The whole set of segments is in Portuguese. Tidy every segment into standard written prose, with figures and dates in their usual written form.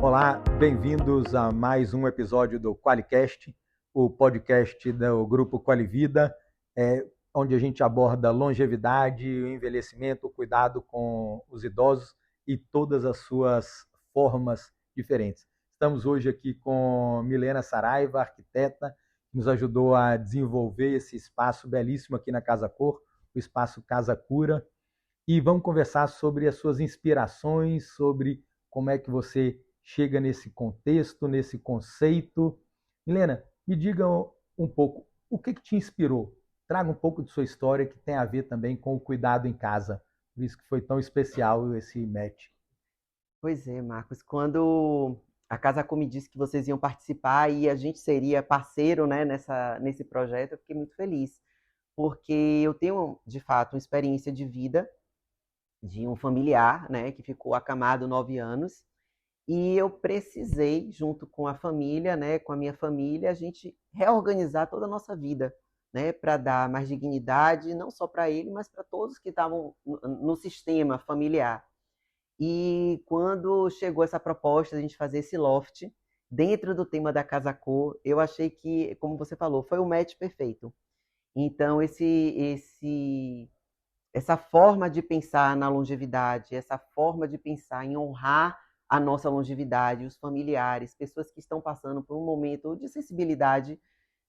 Olá, bem-vindos a mais um episódio do QualiCast, o podcast do Grupo QualiVida, onde a gente aborda longevidade, o envelhecimento, o cuidado com os idosos e todas as suas formas diferentes. Estamos hoje aqui com Milena Saraiva, arquiteta, que nos ajudou a desenvolver esse espaço belíssimo aqui na Casa Cor, o espaço Casa Cura, e vamos conversar sobre as suas inspirações, sobre como é que você chega nesse contexto, nesse conceito. Milena, me diga um pouco, o que te inspirou? Traga um pouco de sua história que tem a ver também com o cuidado em casa. Por isso que foi tão especial esse match. Pois é, Marcos. Quando a Casa Cor me disse que vocês iam participar e a gente seria parceiro, né, nesse projeto, eu fiquei muito feliz. Porque eu tenho, de fato, uma experiência de vida de um familiar, né, que ficou acamado 9 anos. E eu precisei, junto com a família, né, com a minha família, a gente reorganizar toda a nossa vida, né, para dar mais dignidade, não só para ele, mas para todos que estavam no sistema familiar. E quando chegou essa proposta de a gente fazer esse loft, dentro do tema da Casa Cor, eu achei que, como você falou, foi o match perfeito. Então, essa forma de pensar na longevidade, essa forma de pensar em honrar a nossa longevidade, os familiares, pessoas que estão passando por um momento de sensibilidade,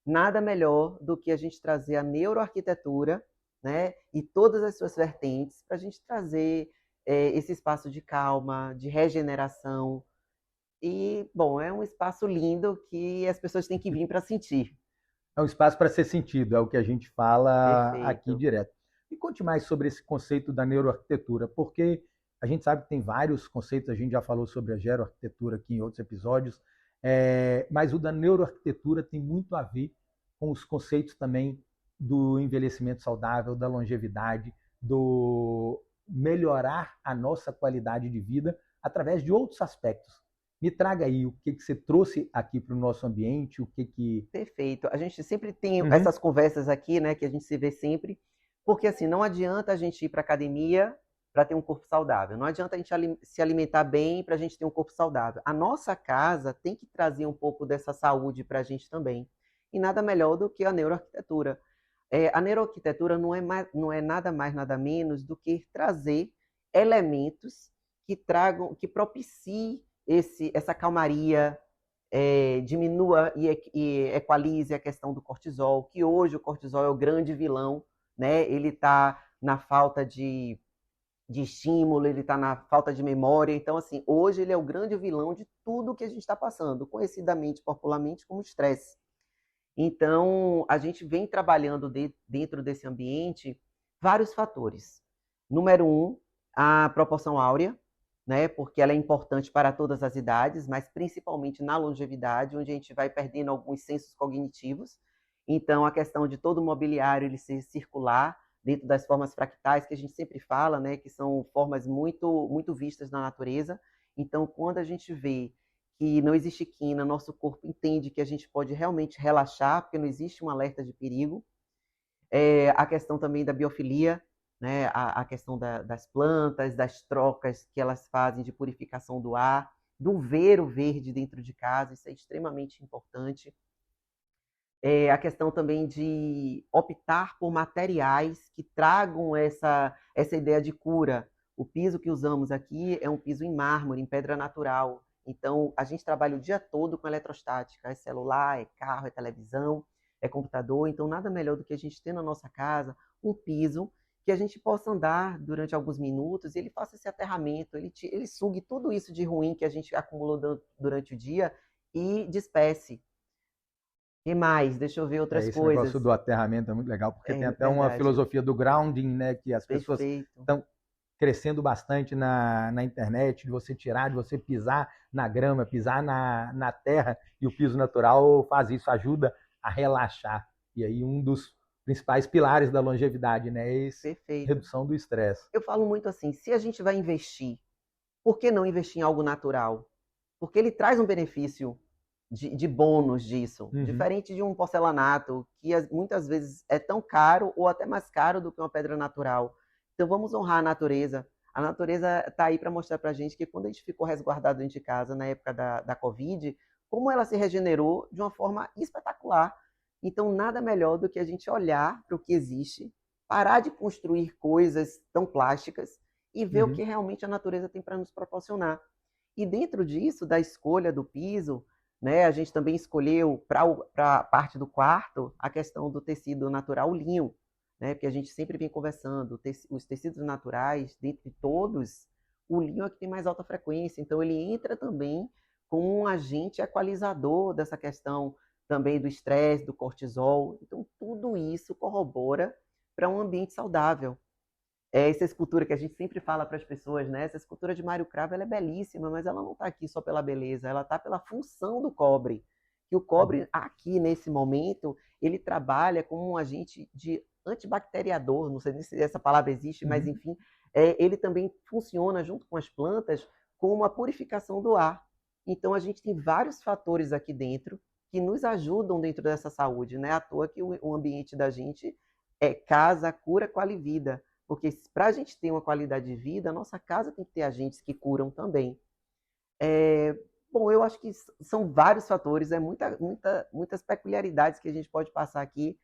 nada melhor do que a gente trazer a neuroarquitetura, né, e todas as suas vertentes para a gente trazer esse espaço de calma, de regeneração. E, bom, é um espaço lindo que as pessoas têm que vir para sentir. É um espaço para ser sentido, é o que a gente fala aqui Perfeito. direto. E conte mais sobre esse conceito da neuroarquitetura, porque a gente sabe que tem vários conceitos, a gente já falou sobre a geroarquitetura aqui em outros episódios, mas o da neuroarquitetura tem muito a ver com os conceitos também do envelhecimento saudável, da longevidade, do melhorar a nossa qualidade de vida através de outros aspectos. Me traga aí o que você trouxe aqui para o nosso ambiente, o que... Perfeito. A gente sempre tem essas conversas aqui, né, que a gente se vê sempre, porque assim, não adianta a gente ir para academia para ter um corpo saudável. Não adianta a gente se alimentar bem para a gente ter um corpo saudável. A nossa casa tem que trazer um pouco dessa saúde para a gente também. E nada melhor do que a neuroarquitetura. A neuroarquitetura não é nada mais, nada menos do que trazer elementos que propiciem essa calmaria, diminua e equalize a questão do cortisol, que hoje o cortisol é o grande vilão, né? Ele está na falta de estímulo, ele está na falta de memória. Então, assim, hoje ele é o grande vilão de tudo que a gente está passando, conhecidamente, popularmente, como estresse. Então, a gente vem trabalhando dentro desse ambiente vários fatores. Número 1, a proporção áurea, né? Porque ela é importante para todas as idades, mas principalmente na longevidade, onde a gente vai perdendo alguns sensos cognitivos. Então, a questão de todo o mobiliário ele ser circular, dentro das formas fractais, que a gente sempre fala, né? Que são formas muito, muito vistas na natureza. Então, quando a gente vê que não existe quina, nosso corpo entende que a gente pode realmente relaxar, porque não existe um alerta de perigo. A questão também da biofilia, né? A questão das plantas, das trocas que elas fazem de purificação do ar, do ver o verde dentro de casa, isso é extremamente importante. A questão também de optar por materiais que tragam essa ideia de cura. O piso que usamos aqui é um piso em mármore, em pedra natural. Então, a gente trabalha o dia todo com eletrostática. É celular, é carro, é televisão, é computador. Então, nada melhor do que a gente ter na nossa casa um piso que a gente possa andar durante alguns minutos e ele faça esse aterramento, ele sugue tudo isso de ruim que a gente acumulou durante o dia e despece. E mais? Deixa eu ver outras Esse negócio coisas. do aterramento é muito legal, porque tem É até uma verdade. filosofia do grounding, né, que as pessoas Perfeito. estão crescendo bastante na internet, de você tirar, de você pisar na grama, pisar na terra, e o piso natural faz isso, ajuda a relaxar. E aí um dos principais pilares da longevidade, né, é esse, Perfeito. redução do estresse. Eu falo muito assim, se a gente vai investir, por que não investir em algo natural? Porque ele traz um benefício de bônus disso, diferente de um porcelanato, que muitas vezes é tão caro ou até mais caro do que uma pedra natural. Então vamos honrar a natureza. A natureza está aí para mostrar para a gente que quando a gente ficou resguardado dentro de casa, na época da Covid, como ela se regenerou de uma forma espetacular. Então, nada melhor do que a gente olhar para o que existe, parar de construir coisas tão plásticas e ver o que realmente a natureza tem para nos proporcionar. E dentro disso, da escolha do piso, né, a gente também escolheu para a parte do quarto a questão do tecido natural, o linho, né, porque a gente sempre vem conversando, os tecidos naturais, dentre todos, o linho é que tem mais alta frequência, então ele entra também como um agente equalizador dessa questão também do estresse, do cortisol. Então, tudo isso corrobora para um ambiente saudável. Essa escultura que a gente sempre fala para as pessoas, né? Essa escultura de Mário Cravo, ela é belíssima, mas ela não está aqui só pela beleza, ela está pela função do cobre. E o cobre, aqui, nesse momento, ele trabalha como um agente de antibacteriador, não sei nem se essa palavra existe, mas enfim, ele também funciona junto com as plantas como uma purificação do ar. Então, a gente tem vários fatores aqui dentro que nos ajudam dentro dessa saúde, né? À toa que o ambiente da gente é casa, cura, qual e vida. Porque para a gente ter uma qualidade de vida, a nossa casa tem que ter agentes que curam também. Bom, eu acho que são vários fatores, muitas peculiaridades que a gente pode passar aqui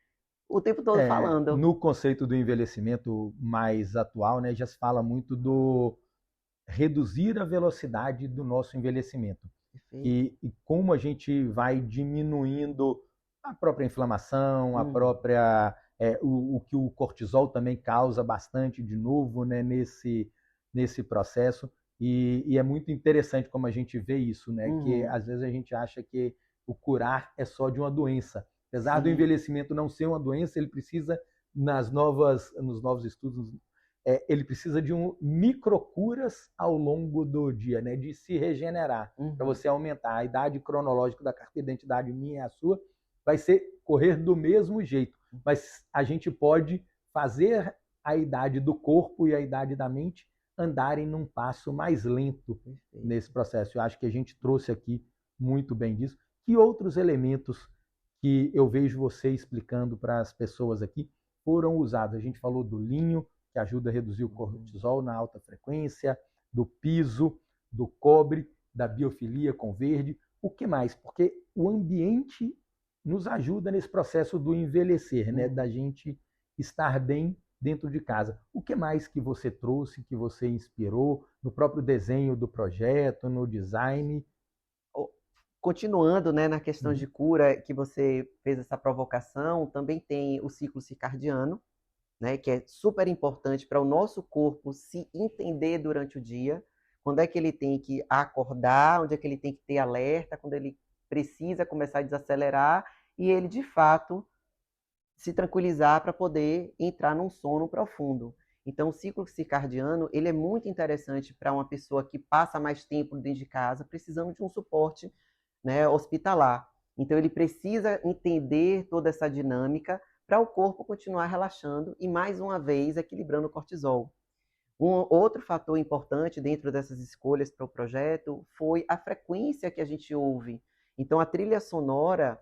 o tempo todo falando. No conceito do envelhecimento mais atual, né, já se fala muito do reduzir a velocidade do nosso envelhecimento. E como a gente vai diminuindo a própria inflamação, a própria... o que o cortisol também causa bastante de novo, né, nesse processo. E é muito interessante como a gente vê isso, né? Que às vezes a gente acha que o curar é só de uma doença. Apesar do envelhecimento não ser uma doença, ele precisa, nos novos estudos, ele precisa de microcuras ao longo do dia, né? De se regenerar, para você aumentar. A idade cronológica da carteira de identidade minha e a sua vai correr do mesmo jeito, mas a gente pode fazer a idade do corpo e a idade da mente andarem num passo mais lento nesse processo. Eu acho que a gente trouxe aqui muito bem disso. Que outros elementos que eu vejo você explicando para as pessoas aqui foram usados? A gente falou do linho, que ajuda a reduzir o cortisol na alta frequência, do piso, do cobre, da biofilia com verde. O que mais? Porque o ambiente nos ajuda nesse processo do envelhecer, né? Da gente estar bem dentro de casa. O que mais que você trouxe, que você inspirou no próprio desenho do projeto, no design? Continuando, né, na questão de cura, que você fez essa provocação, também tem o ciclo circadiano, né, que é super importante para o nosso corpo se entender durante o dia, quando é que ele tem que acordar, onde é que ele tem que ter alerta, quando ele precisa começar a desacelerar e ele, de fato, se tranquilizar para poder entrar num sono profundo. Então, o ciclo circadiano, ele é muito interessante para uma pessoa que passa mais tempo dentro de casa, precisando de um suporte, né, hospitalar. Então, ele precisa entender toda essa dinâmica para o corpo continuar relaxando e, mais uma vez, equilibrando o cortisol. Um outro fator importante dentro dessas escolhas para o projeto foi a frequência que a gente ouve. Então, a trilha sonora,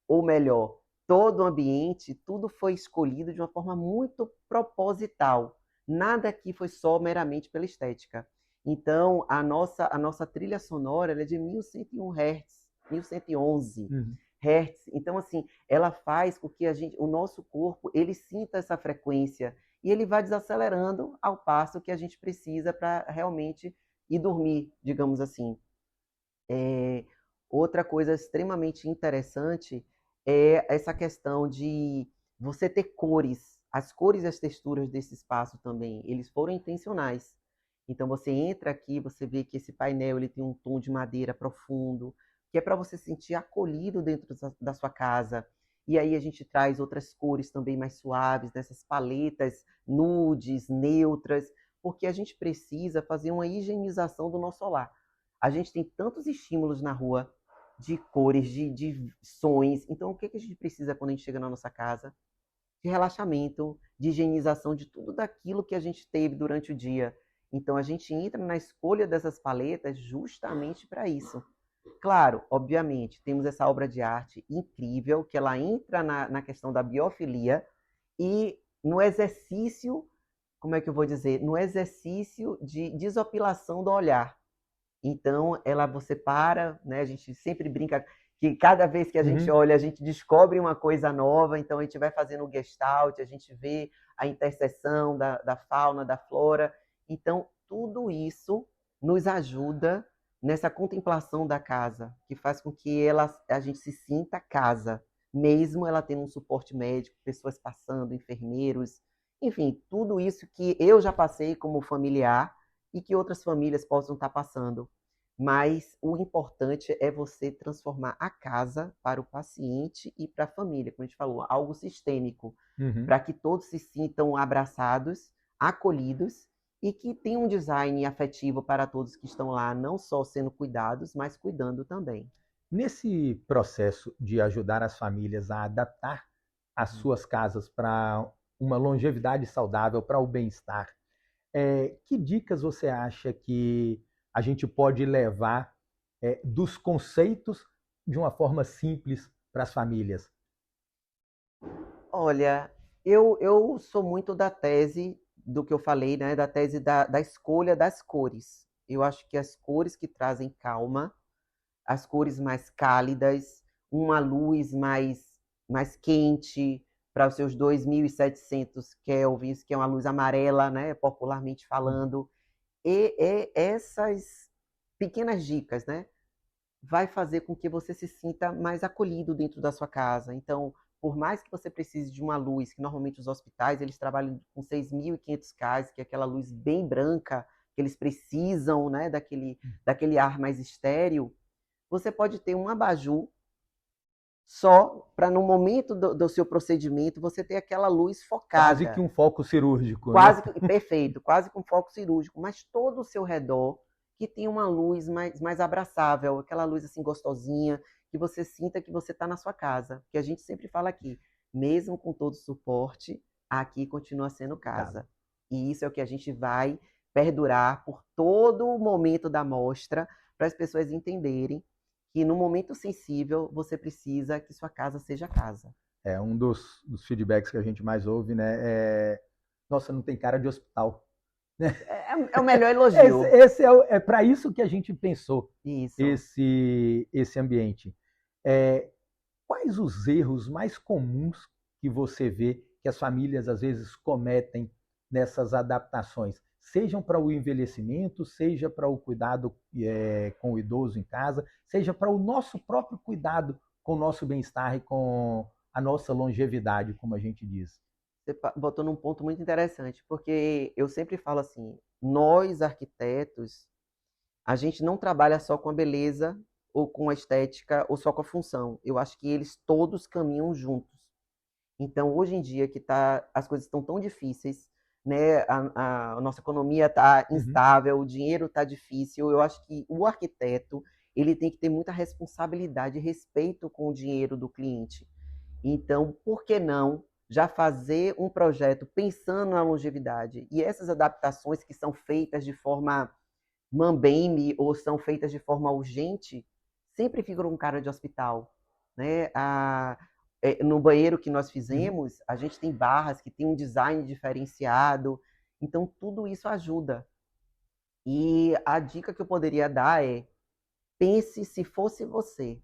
ou melhor, todo o ambiente, tudo foi escolhido de uma forma muito proposital. Nada aqui foi só meramente pela estética. Então, a nossa trilha sonora ela é de 1101 Hz, 1111 Hz. Então, assim, ela faz com que o nosso corpo, ele sinta essa frequência e ele vai desacelerando ao passo que a gente precisa para realmente ir dormir, digamos assim. Outra coisa extremamente interessante é essa questão de você ter cores. As cores e as texturas desse espaço também, eles foram intencionais. Então, você entra aqui, você vê que esse painel ele tem um tom de madeira profundo, que é para você se sentir acolhido dentro da sua casa. E aí a gente traz outras cores também mais suaves, dessas paletas nudes, neutras, porque a gente precisa fazer uma higienização do nosso lar. A gente tem tantos estímulos na rua, de cores, de sons. Então, o que a gente precisa quando a gente chega na nossa casa? De relaxamento, de higienização de tudo daquilo que a gente teve durante o dia. Então, a gente entra na escolha dessas paletas justamente para isso. Claro, obviamente, temos essa obra de arte incrível, que ela entra na questão da biofilia e no exercício como é que eu vou dizer? No exercício de desopilação do olhar. Então, você para, né? A gente sempre brinca que cada vez que a gente olha, a gente descobre uma coisa nova. Então, a gente vai fazendo o Gestalt, a gente vê a interseção da fauna, da flora. Então, tudo isso nos ajuda nessa contemplação da casa, que faz com que a gente se sinta casa, mesmo ela tendo um suporte médico, pessoas passando, enfermeiros, enfim, tudo isso que eu já passei como familiar e que outras famílias possam estar passando. Mas o importante é você transformar a casa para o paciente e para a família, como a gente falou, algo sistêmico, para que todos se sintam abraçados, acolhidos e que tenha um design afetivo para todos que estão lá, não só sendo cuidados, mas cuidando também. Nesse processo de ajudar as famílias a adaptar as suas casas para uma longevidade saudável, para o bem-estar, que dicas você acha que a gente pode levar dos conceitos de uma forma simples para as famílias? Olha, eu sou muito da tese do que eu falei, né? Da tese da escolha das cores. Eu acho que as cores que trazem calma, as cores mais cálidas, uma luz mais quente para os seus 2.700 kelvins, que é uma luz amarela, né? Popularmente falando. E essas pequenas dicas, né? Vai fazer com que você se sinta mais acolhido dentro da sua casa. Então, por mais que você precise de uma luz, que normalmente os hospitais eles trabalham com 6.500 Ks, que é aquela luz bem branca, que eles precisam, né, daquele ar mais estéril, você pode ter um abajur só para no momento do seu procedimento você ter aquela luz focada. Quase que um foco cirúrgico, quase né? perfeito, quase com foco cirúrgico, mas todo o seu redor que tem uma luz mais abraçável, aquela luz assim gostosinha, que você sinta que você está na sua casa. Que a gente sempre fala aqui, mesmo com todo o suporte, aqui continua sendo casa. E isso é o que a gente vai perdurar por todo o momento da mostra, para as pessoas entenderem que no momento sensível você precisa que sua casa seja casa. Um dos feedbacks que a gente mais ouve, né? Nossa, não tem cara de hospital. É o melhor elogio. Esse é para isso que a gente pensou, isso. esse ambiente. Quais os erros mais comuns que você vê que as famílias às vezes cometem nessas adaptações? Sejam para o envelhecimento, seja para o cuidado com o idoso em casa, seja para o nosso próprio cuidado com o nosso bem-estar e com a nossa longevidade, como a gente diz. Você botou num ponto muito interessante, porque eu sempre falo assim, nós arquitetos, a gente não trabalha só com a beleza, ou com a estética, ou só com a função. Eu acho que eles todos caminham juntos. Então, hoje em dia, que as coisas estão tão difíceis, né? A nossa economia está instável, o dinheiro está difícil, eu acho que o arquiteto ele tem que ter muita responsabilidade e respeito com o dinheiro do cliente. Então, por que não já fazer um projeto pensando na longevidade? E essas adaptações que são feitas de forma mambembe ou são feitas de forma urgente, sempre ficam com cara de hospital, né? No banheiro que nós fizemos, a gente tem barras que tem um design diferenciado, então tudo isso ajuda. E a dica que eu poderia dar é: pense se fosse você.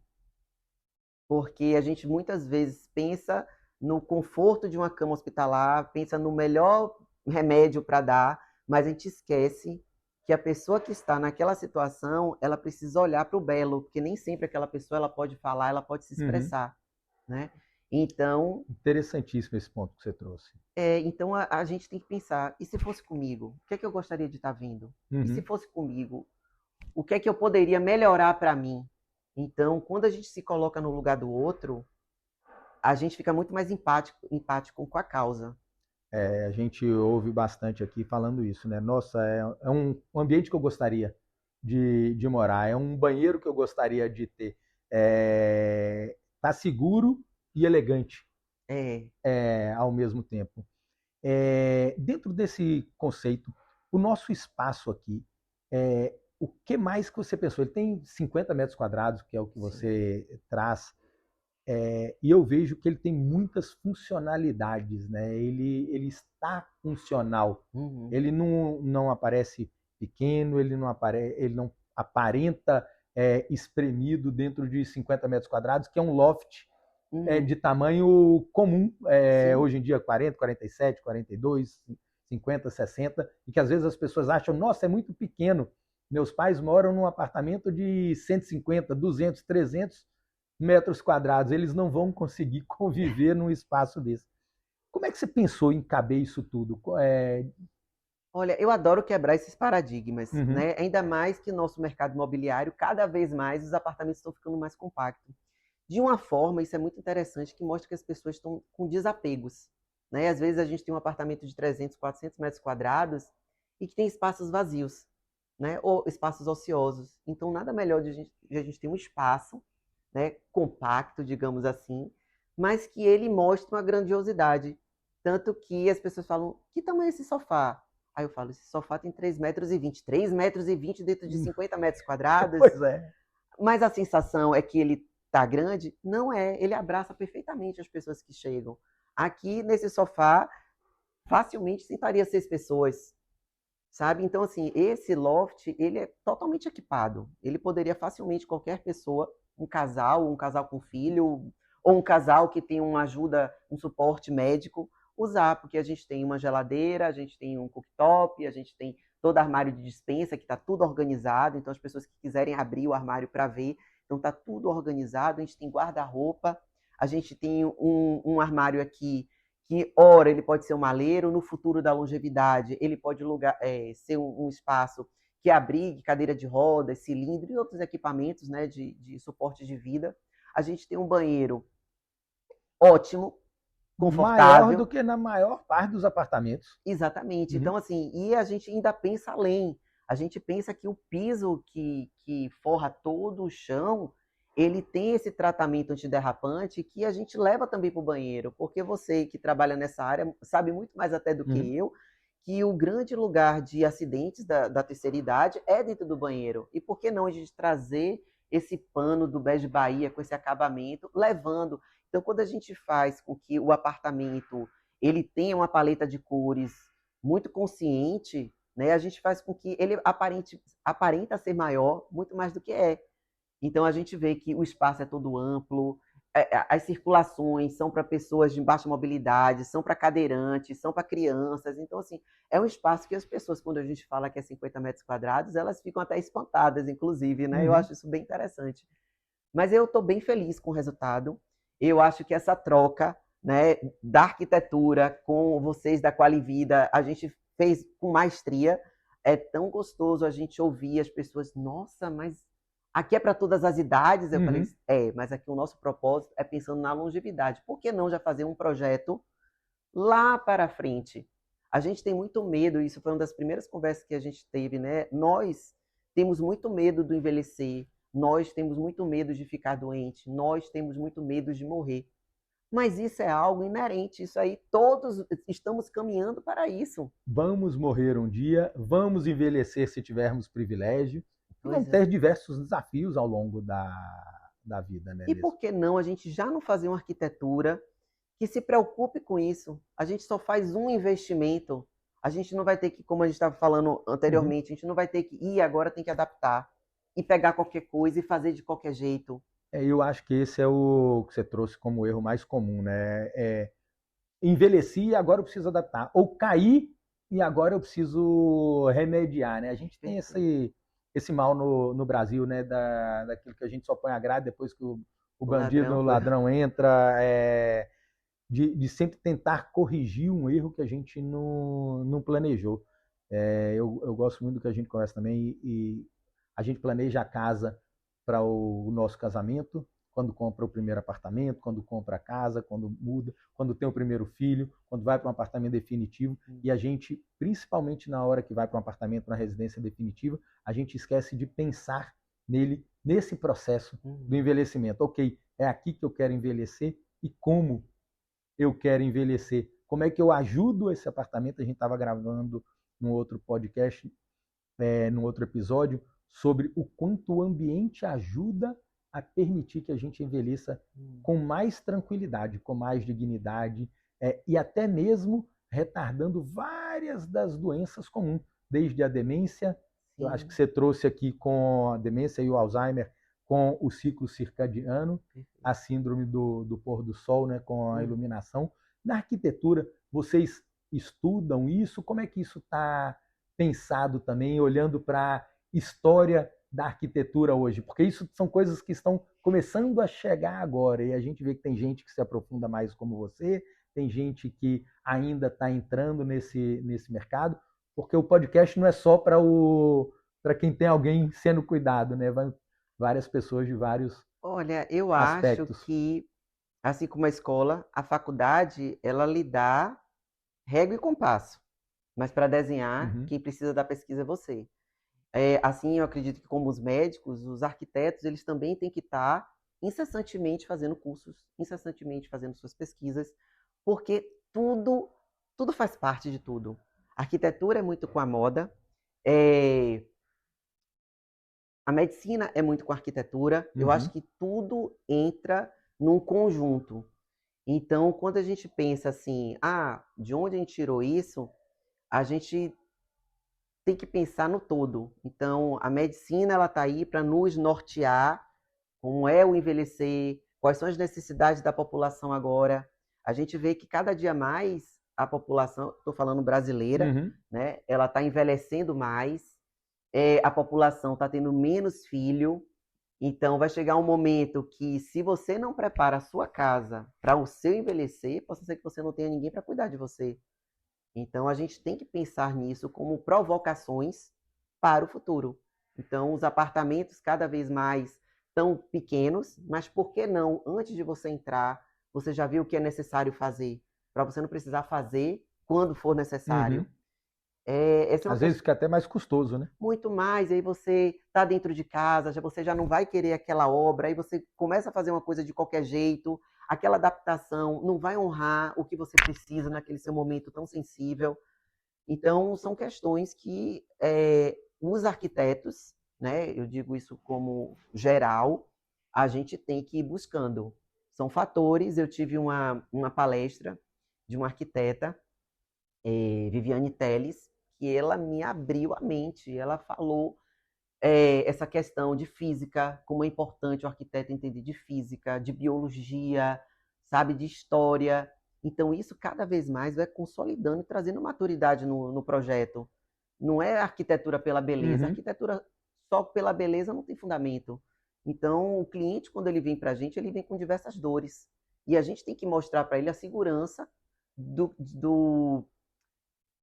Porque a gente muitas vezes pensa no conforto de uma cama hospitalar, pensa no melhor remédio para dar, mas a gente esquece que a pessoa que está naquela situação, ela precisa olhar para o belo, porque nem sempre aquela pessoa ela pode falar, ela pode se expressar, né? Então... Interessantíssimo esse ponto que você trouxe. Então a gente tem que pensar, e se fosse comigo? O que é que eu gostaria de estar vendo? E se fosse comigo? O que é que eu poderia melhorar para mim? Então, quando a gente se coloca no lugar do outro, a gente fica muito mais empático com a causa. A gente ouve bastante aqui falando isso, né? Nossa, é um ambiente que eu gostaria de morar, é um banheiro que eu gostaria de ter. Tá seguro e elegante ao mesmo tempo. Dentro desse conceito, o nosso espaço aqui, o que mais que você pensou? Ele tem 50 metros quadrados, que é o que você traz. E eu vejo que ele tem muitas funcionalidades, né? Ele está funcional. Uhum. Ele não aparece pequeno, ele não aparenta espremido dentro de 50 metros quadrados, que é um loft de tamanho comum, hoje em dia 40, 47, 42, 50, 60, e que às vezes as pessoas acham, nossa, é muito pequeno. Meus pais moram num apartamento de 150, 200, 300 metros quadrados, eles não vão conseguir conviver num espaço desse. Como é que você pensou em caber isso tudo? Olha, eu adoro quebrar esses paradigmas, Uhum. né? Ainda mais que o nosso mercado imobiliário, cada vez mais, os apartamentos estão ficando mais compactos. De uma forma, isso é muito interessante, que mostra que as pessoas estão com desapegos, né? Às vezes a gente tem um apartamento de 300, 400 metros quadrados e que tem espaços vazios, né? Ou espaços ociosos. Então, nada melhor de a gente ter um espaço, né, compacto, digamos assim, mas que ele mostre uma grandiosidade. Tanto que as pessoas falam, que tamanho é esse sofá? Aí eu falo, esse sofá tem 3,20 metros. 3,20 metros dentro de 50 metros quadrados? Pois é. Mas a sensação é que ele tá grande? Não é. Ele abraça perfeitamente as pessoas que chegam. Aqui, nesse sofá, facilmente sentaria 6 pessoas, sabe? Então, assim, esse loft, ele é totalmente equipado. Ele poderia facilmente, qualquer pessoa, um casal com filho, ou um casal que tem uma ajuda, um suporte médico, usar, porque a gente tem uma geladeira, a gente tem um cooktop, a gente tem todo armário de despensa, que está tudo organizado, então as pessoas que quiserem abrir o armário para ver, então está tudo organizado, a gente tem guarda-roupa, a gente tem um armário aqui que, ora, ele pode ser um maleiro, no futuro da longevidade, ele pode ser um espaço que abrigue cadeira de rodas, cilindro e outros equipamentos, né, de suporte de vida. A gente tem um banheiro ótimo, confortável. Maior do que na maior parte dos apartamentos. Exatamente. Uhum. Então, assim, e a gente ainda pensa além. A gente pensa que o piso que forra todo o chão, ele tem esse tratamento antiderrapante que a gente leva também para o banheiro, porque você que trabalha nessa área sabe muito mais até do que eu, que o grande lugar de acidentes da terceira idade é dentro do banheiro. E por que não a gente trazer esse pano do Bege Bahia com esse acabamento, levando... Então, quando a gente faz com que o apartamento ele tenha uma paleta de cores muito consciente, né, a gente faz com que ele aparenta ser maior, muito mais do que é. Então, a gente vê que o espaço é todo amplo, as circulações são para pessoas de baixa mobilidade, são para cadeirantes, são para crianças. Então, assim, é um espaço que as pessoas, quando a gente fala que é 50 metros quadrados, elas ficam até espantadas, inclusive, né? Eu acho isso bem interessante. Mas eu estou bem feliz com o resultado. Eu acho que essa troca, né, da arquitetura com vocês da Qualivida, a gente fez com maestria. É tão gostoso a gente ouvir as pessoas, nossa, mas aqui é para todas as idades? Eu falei, mas aqui o nosso propósito é pensando na longevidade. Por que não já fazer um projeto lá para frente? A gente tem muito medo, isso foi uma das primeiras conversas que a gente teve, né? Nós temos muito medo do envelhecer, nós temos muito medo de ficar doente, nós temos muito medo de morrer. Mas isso é algo inerente, isso aí todos estamos caminhando para isso. Vamos morrer um dia, vamos envelhecer se tivermos privilégio, e vamos ter diversos desafios ao longo da vida. Né, e por que não a gente já não fazer uma arquitetura que se preocupe com isso? A gente só faz um investimento, a gente não vai ter que, como a gente estava falando anteriormente, a gente não vai ter que ir agora, tem que adaptar e pegar qualquer coisa e fazer de qualquer jeito. Eu acho que esse é o que você trouxe como erro mais comum, né? Envelheci e agora eu preciso adaptar. Ou caí e agora eu preciso remediar, né? A gente tem esse mal no Brasil, né? Daquilo que a gente só põe a grade depois que o bandido, o ladrão entra, de sempre tentar corrigir um erro que a gente não planejou. Eu gosto muito do que a gente conversa também, e a gente planeja a casa para o nosso casamento, quando compra o primeiro apartamento, quando compra a casa, quando muda, quando tem o primeiro filho, quando vai para um apartamento definitivo. E a gente, principalmente na hora que vai para um apartamento, na residência definitiva, a gente esquece de pensar nele, nesse processo do envelhecimento. Ok, é aqui que eu quero envelhecer e como eu quero envelhecer. Como é que eu ajudo esse apartamento? A gente estava gravando num outro podcast, num outro episódio, sobre o quanto o ambiente ajuda a permitir que a gente envelheça com mais tranquilidade, com mais dignidade, e até mesmo retardando várias das doenças comuns, desde a demência. Eu acho que você trouxe aqui com a demência e o Alzheimer, com o ciclo circadiano, a síndrome do pôr do sol, né, com a iluminação. Na arquitetura, vocês estudam isso? Como é que isso está pensado também, olhando para a história da arquitetura hoje? Porque isso são coisas que estão começando a chegar agora, e a gente vê que tem gente que se aprofunda mais como você, tem gente que ainda está entrando nesse mercado, porque o podcast não é só para quem tem alguém sendo cuidado, né? Vai várias pessoas de vários Olha, eu aspectos. acho que, assim como a escola, a faculdade, ela lhe dá régua e compasso. Mas para desenhar, quem precisa da pesquisa é você. Assim, eu acredito que como os médicos, os arquitetos, eles também têm que estar incessantemente fazendo cursos, incessantemente fazendo suas pesquisas, porque tudo faz parte de tudo. A arquitetura é muito com a moda, a medicina é muito com a arquitetura. Eu acho que tudo entra num conjunto. Então, quando a gente pensa assim, de onde a gente tirou isso, a gente tem que pensar no todo. Então, a medicina ela está aí para nos nortear como é o envelhecer, quais são as necessidades da população agora. A gente vê que cada dia mais a população, estou falando brasileira, né, ela está envelhecendo mais, a população está tendo menos filho. Então, vai chegar um momento que, se você não prepara a sua casa para o seu envelhecer, pode ser que você não tenha ninguém para cuidar de você. Então, a gente tem que pensar nisso como provocações para o futuro. Então, os apartamentos cada vez mais tão pequenos, mas por que não, antes de você entrar, você já viu o que é necessário fazer, para você não precisar fazer quando for necessário. Às vezes fica até mais custoso, né? Muito mais, aí você está dentro de casa, você já não vai querer aquela obra, aí você começa a fazer uma coisa de qualquer jeito, aquela adaptação não vai honrar o que você precisa naquele seu momento tão sensível. Então, são questões que os arquitetos, né, eu digo isso como geral, a gente tem que ir buscando. São fatores. Eu tive uma palestra de uma arquiteta, Viviane Teles, que ela me abriu a mente. Ela falou essa questão de física, como é importante o arquiteto entender de física, de biologia, sabe, de história. Então, isso cada vez mais vai consolidando e trazendo maturidade no projeto. Não é arquitetura pela beleza. A arquitetura só pela beleza não tem fundamento. Então, o cliente, quando ele vem para a gente, ele vem com diversas dores. E a gente tem que mostrar para ele a segurança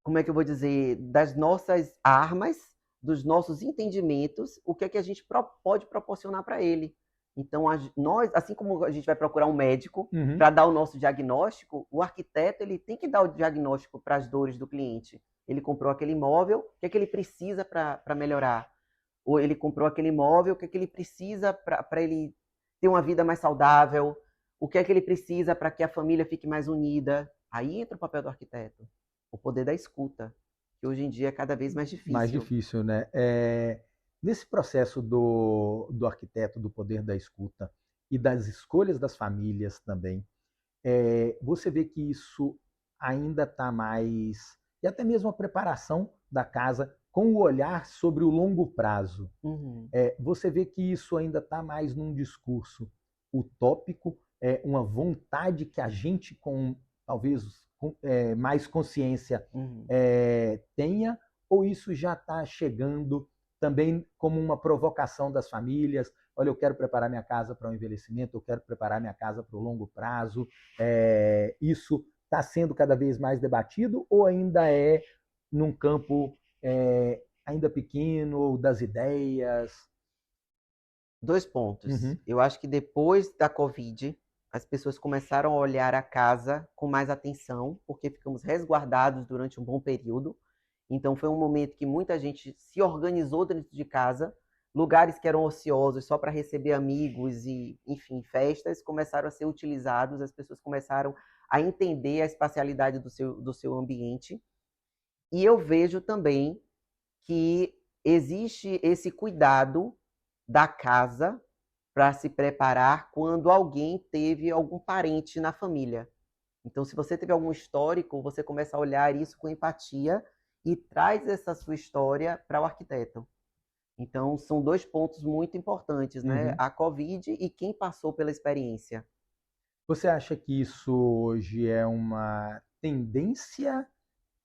como é que eu vou dizer, das nossas armas, dos nossos entendimentos, o que é que a gente pode proporcionar para ele. Então, nós, assim como a gente vai procurar um médico para dar o nosso diagnóstico, o arquiteto ele tem que dar o diagnóstico para as dores do cliente. Ele comprou aquele imóvel, o que é que ele precisa para melhorar? Ou ele comprou aquele imóvel, o que é que ele precisa para ele ter uma vida mais saudável? O que é que ele precisa para que a família fique mais unida? Aí entra o papel do arquiteto. O poder da escuta, que hoje em dia é cada vez mais difícil. Mais difícil, né? Nesse processo do arquiteto, do poder da escuta e das escolhas das famílias também, você vê que isso ainda está mais... E até mesmo a preparação da casa com o olhar sobre o longo prazo. Você vê que isso ainda está mais num discurso utópico, uma vontade que a gente, com talvez mais consciência, tenha, ou isso já está chegando também como uma provocação das famílias? Olha, eu quero preparar minha casa para o envelhecimento, eu quero preparar minha casa para o longo prazo. Isso está sendo cada vez mais debatido ou ainda é num campo ainda pequeno, das ideias? 2 pontos. Eu acho que depois da Covid, as pessoas começaram a olhar a casa com mais atenção, porque ficamos resguardados durante um bom período. Então, foi um momento que muita gente se organizou dentro de casa. Lugares que eram ociosos só para receber amigos e, enfim, festas, começaram a ser utilizados. As pessoas começaram a entender a espacialidade do seu ambiente. E eu vejo também que existe esse cuidado da casa para se preparar quando alguém teve algum parente na família. Então, se você teve algum histórico, você começa a olhar isso com empatia e traz essa sua história para o arquiteto. Então, são 2 pontos muito importantes, né? A Covid e quem passou pela experiência. Você acha que isso hoje é uma tendência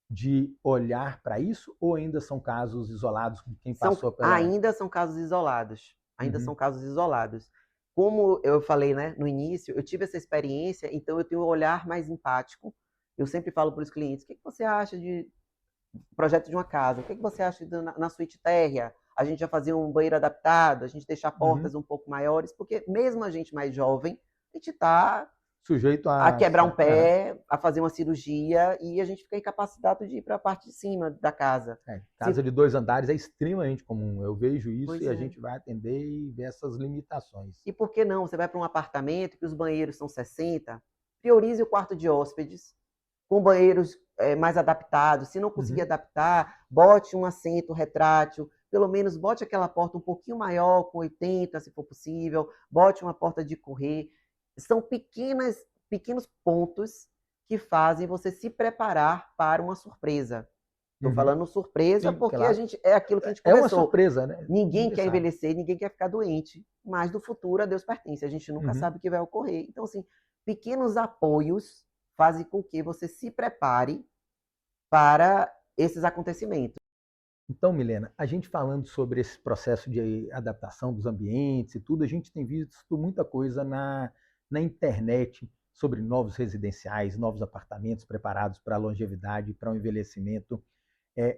de olhar para isso ou ainda são casos isolados de quem passou pela... Ainda são casos isolados. Ainda são casos isolados. Como eu falei, né, no início, eu tive essa experiência, então eu tenho um olhar mais empático. Eu sempre falo para os clientes, o que você acha de projeto de uma casa? O que você acha na suíte térrea? A gente já fazia um banheiro adaptado, a gente deixar portas um pouco maiores, porque mesmo a gente mais jovem, a gente está sujeito a quebrar um pé, a fazer uma cirurgia, e a gente fica incapacitado de ir para a parte de cima da casa. Casa de 2 andares é extremamente comum. Eu vejo isso a gente vai atender e ver essas limitações. E por que não? Você vai para um apartamento que os banheiros são 60, priorize o quarto de hóspedes, com banheiros mais adaptados. Se não conseguir adaptar, bote um assento retrátil, pelo menos bote aquela porta um pouquinho maior, com 80, se for possível, bote uma porta de correr. São pequenos pontos que fazem você se preparar para uma surpresa. Estou falando surpresa porque a gente é aquilo que a gente conversou. É uma surpresa, né? Ninguém quer envelhecer, ninguém quer ficar doente, mas do futuro a Deus pertence. A gente nunca sabe o que vai ocorrer. Então, assim, pequenos apoios fazem com que você se prepare para esses acontecimentos. Então, Milena, a gente falando sobre esse processo de adaptação dos ambientes e tudo, a gente tem visto muita coisa na internet sobre novos residenciais, novos apartamentos preparados para a longevidade, para o envelhecimento.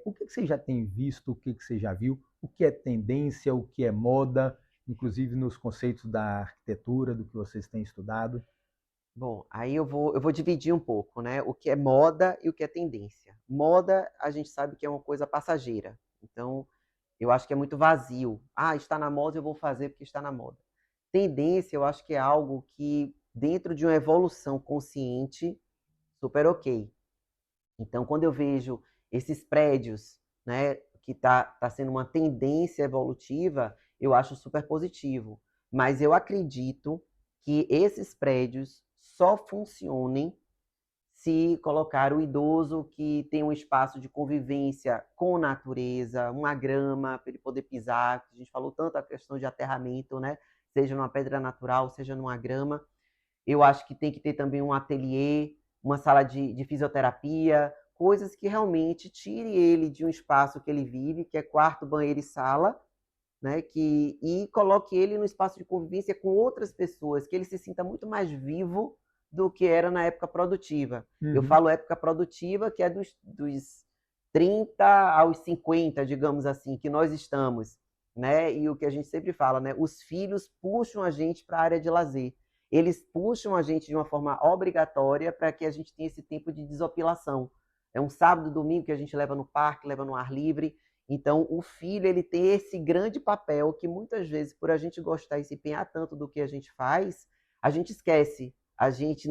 O que você já tem visto, o que você já viu, o que é tendência, o que é moda, inclusive nos conceitos da arquitetura, do que vocês têm estudado? Bom, aí eu vou dividir um pouco, né? O que é moda e o que é tendência. Moda, a gente sabe que é uma coisa passageira. Então, eu acho que é muito vazio. Está na moda, eu vou fazer porque está na moda. Tendência, eu acho que é algo que, dentro de uma evolução consciente, super ok. Então, quando eu vejo esses prédios, né, que tá sendo uma tendência evolutiva, eu acho super positivo. Mas eu acredito que esses prédios só funcionem se colocar o idoso que tem um espaço de convivência com natureza, uma grama para ele poder pisar. A gente falou tanto a questão de aterramento, né? Seja numa pedra natural, seja numa grama. Eu acho que tem que ter também um ateliê, uma sala de fisioterapia, coisas que realmente tire ele de um espaço que ele vive, que é quarto, banheiro e sala, né? E coloque ele no espaço de convivência com outras pessoas, que ele se sinta muito mais vivo do que era na época produtiva. Eu falo época produtiva, que é dos 30 aos 50, digamos assim, que nós estamos, né? E o que a gente sempre fala, né? Os filhos puxam a gente para a área de lazer. Eles puxam a gente de uma forma obrigatória para que a gente tenha esse tempo de desopilação. É um sábado, domingo que a gente leva no parque, leva no ar livre. Então, o filho, ele tem esse grande papel que muitas vezes, por a gente gostar e se empenhar tanto do que a gente faz, a gente esquece, a gente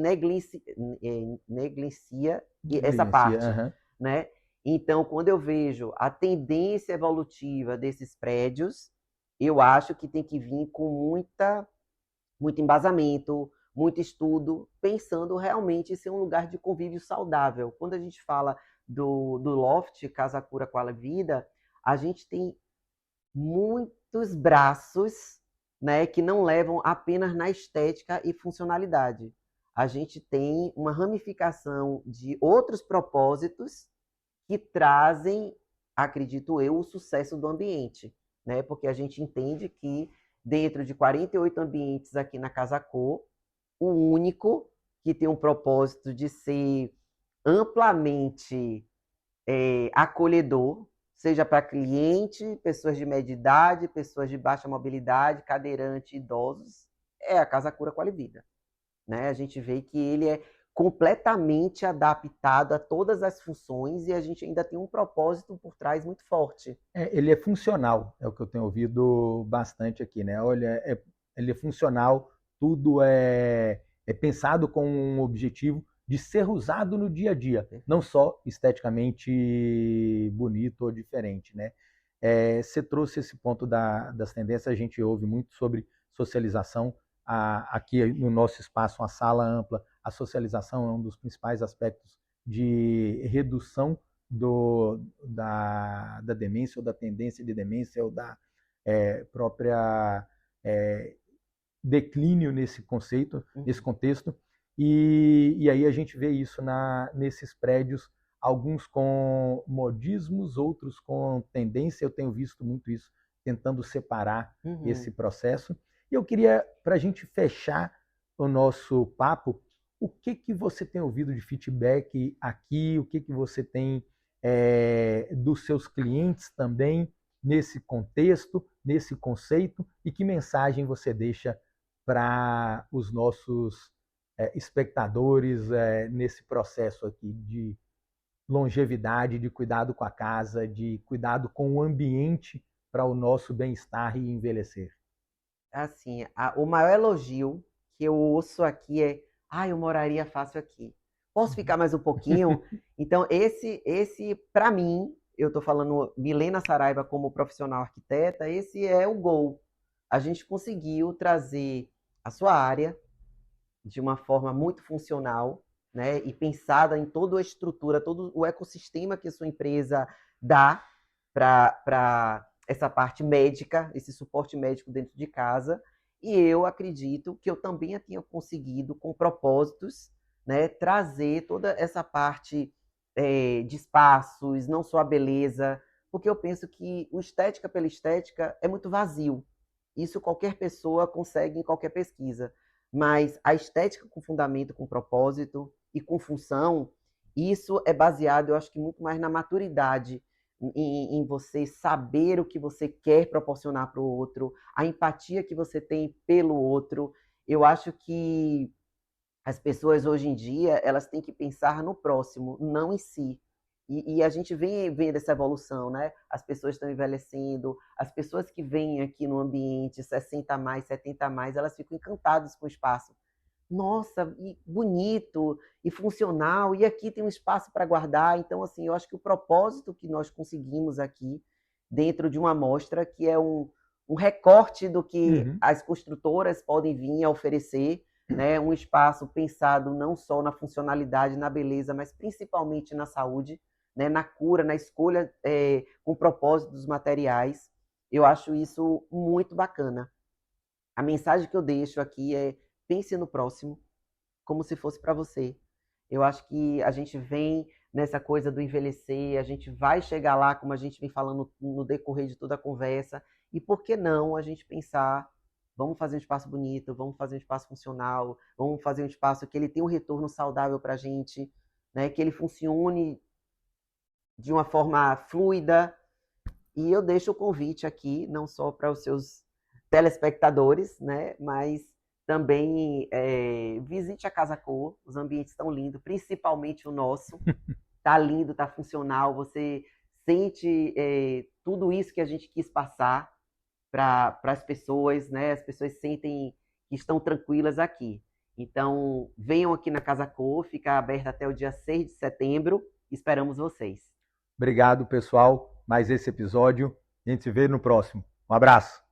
negligencia essa parte, né? Então, quando eu vejo a tendência evolutiva desses prédios, eu acho que tem que vir com muito embasamento, muito estudo, pensando realmente em ser um lugar de convívio saudável. Quando a gente fala do Loft Casa Cura Quali Vida, a gente tem muitos braços, né, que não levam apenas na estética e funcionalidade. A gente tem uma ramificação de outros propósitos que trazem, acredito eu, o sucesso do ambiente, né? Porque a gente entende que dentro de 48 ambientes aqui na Casa Cor, o único que tem um propósito de ser amplamente acolhedor, seja para cliente, pessoas de média idade, pessoas de baixa mobilidade, cadeirante, idosos, é a Casa Cura Quali Vida, né? A gente vê que ele é completamente adaptado a todas as funções e a gente ainda tem um propósito por trás muito forte. Ele é funcional, é o que eu tenho ouvido bastante aqui, né? Olha, ele é funcional, tudo é pensado com um objetivo de ser usado no dia a dia, não só esteticamente bonito ou diferente, né? Você trouxe esse ponto das tendências, a gente ouve muito sobre socialização. Aqui no nosso espaço, uma sala ampla, a socialização é um dos principais aspectos de redução da demência ou da tendência de demência ou da própria declínio nesse conceito, nesse contexto. E aí a gente vê isso nesses prédios, alguns com modismos, outros com tendência. Eu tenho visto muito isso, tentando separar esse processo. E eu queria, para a gente fechar o nosso papo, o que você tem ouvido de feedback aqui, o que você tem dos seus clientes também nesse contexto, nesse conceito, e que mensagem você deixa para os nossos espectadores nesse processo aqui de longevidade, de cuidado com a casa, de cuidado com o ambiente para o nosso bem-estar e envelhecer. Assim, o maior elogio que eu ouço aqui é: eu moraria fácil aqui. Posso ficar mais um pouquinho? Então, esse para mim, eu estou falando Milena Saraiva como profissional arquiteta, esse é o gol. A gente conseguiu trazer a sua área de uma forma muito funcional, né, e pensada em toda a estrutura, todo o ecossistema que a sua empresa dá para essa parte médica, esse suporte médico dentro de casa. E eu acredito que eu também tinha conseguido, com propósitos, né, trazer toda essa parte de espaços, não só a beleza, porque eu penso que o estética pela estética é muito vazio. Isso qualquer pessoa consegue em qualquer pesquisa. Mas a estética com fundamento, com propósito e com função, isso é baseado, eu acho que muito mais na maturidade, em você saber o que você quer proporcionar para o outro, a empatia que você tem pelo outro. Eu acho que as pessoas hoje em dia, elas têm que pensar no próximo, não em si. E a gente vem dessa evolução, né? As pessoas estão envelhecendo, as pessoas que vêm aqui no ambiente 60 a mais, 70 a mais, elas ficam encantadas com o espaço. Nossa, e bonito, e funcional, e aqui tem um espaço para guardar. Então, assim, eu acho que o propósito que nós conseguimos aqui, dentro de uma amostra, que é um recorte do que as construtoras podem vir a oferecer, né? Um espaço pensado não só na funcionalidade, na beleza, mas principalmente na saúde, né? Na cura, na escolha com propósito dos materiais. Eu acho isso muito bacana. A mensagem que eu deixo aqui é: pense no próximo como se fosse para você. Eu acho que a gente vem nessa coisa do envelhecer, a gente vai chegar lá, como a gente vem falando no decorrer de toda a conversa, e por que não a gente pensar: vamos fazer um espaço bonito, vamos fazer um espaço funcional, vamos fazer um espaço que ele tenha um retorno saudável para a gente, né? Que ele funcione de uma forma fluida. E eu deixo o convite aqui, não só para os seus telespectadores, né? Mas também visite a Casa Cor, os ambientes estão lindos, principalmente o nosso. Tá lindo, tá funcional, você sente tudo isso que a gente quis passar para as pessoas, né? As pessoas sentem que estão tranquilas aqui. Então, venham aqui na Casa Cor, fica aberta até o dia 6 de setembro. Esperamos vocês. Obrigado, pessoal. Mais esse episódio. A gente se vê no próximo. Um abraço.